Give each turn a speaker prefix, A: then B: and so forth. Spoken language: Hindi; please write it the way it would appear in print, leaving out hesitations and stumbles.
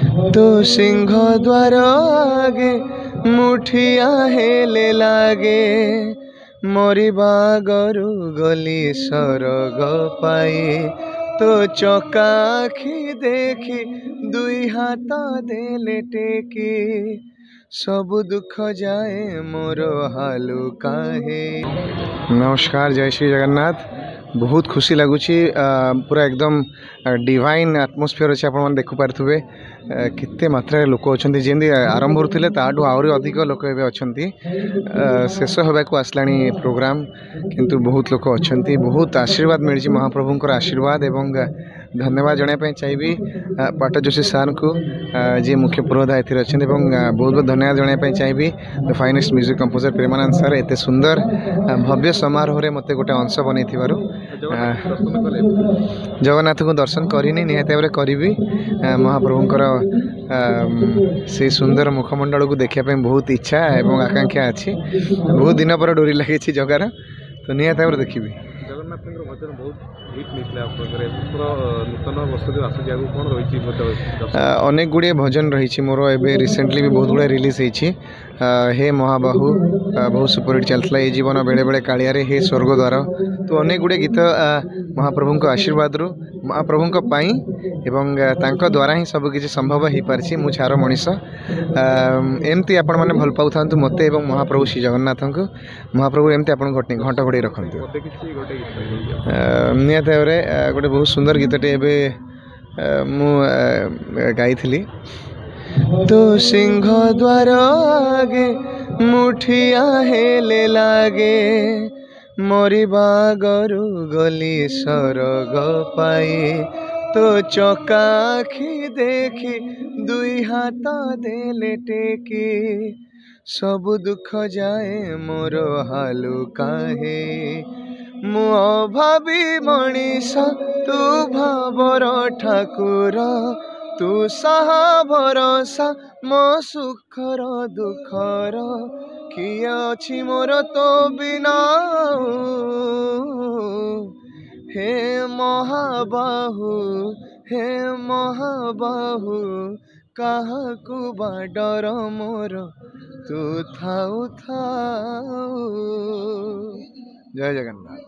A: तो सिंह द्वार आगे मुठिया हेले लागे मरिबा गरु गली सरग पाए तो चका आखि देखी दुई हाथ देले टेकी सब दुख जाए मोर हालु काहे। नमस्कार, जय श्री जगन्नाथ। बहुत खुशी लगुच पूरा एकदम डिवाइन आटमोस्फियर अच्छे आप देखु पारे केते मात्रा लोक अच्छा जमी आरंभ थे ताठू आहरी अधिक लोक अच्छा शेष होगा आसला प्रोग्राम किंतु बहुत लोक अच्छा बहुत आशीर्वाद मिली महाप्रभुंर आशीर्वाद एवं धन्यवाद जनापी चाहिए पाट जोशी सार को जी मुख्य पुरोधा ए अच्छा बहुत बहुत धन्यवाद जनापी चाहिए the finest music composer Premanand sir एत सुंदर भव्य समारोह में मत गोटे अंश बन जगन्नाथ को दर्शन करनी निहत भाव करी महाप्रभुंर से सुंदर मुखमंडल को देखापी बहुत इच्छा एवं आकांक्षा अच्छी बहुत दिन पर डोरी लगे जगार तो निहत भाव देखी अनेक गुड़े भजन रही मोर ए रिसेंटली भी बहुत गुड़ा रिलीज होती हे महाबाहु बहुत सुपरहिट चलता ये जीवन बेले बेले कालिया हे स्वर्गद्वार तो अनेक गुड़े गीत महाप्रभु आशीर्वाद रु महाप्रभु एवं तांको द्वारा ही सब किसी संभव हो पार्सी मु छार मनीष एमती आपण मैंने भल पाऊ था मत एवं महाप्रभु श्री जगन्नाथ को महाप्रभु एमती आप घंट घोड़े रखु निहत भाव गोटे बहुत सुंदर गीतटे मु गाई तो सिंह द्वार आगे मुठिया हेले लागे मरिबा गरु गली सरग पाए तो चका आखि देखी दुई हाथ देले टेकी सब दुख जाए मोर हालु काहे मु अभावी मनीष तू भावर ठाकुर तू साहा भरोसा मो सुखर दुखर किए अछि मोर तो बिना हे महाबाहु काहाकू बा डर मोर तू थाऊ थाऊ। जय जगन्नाथ।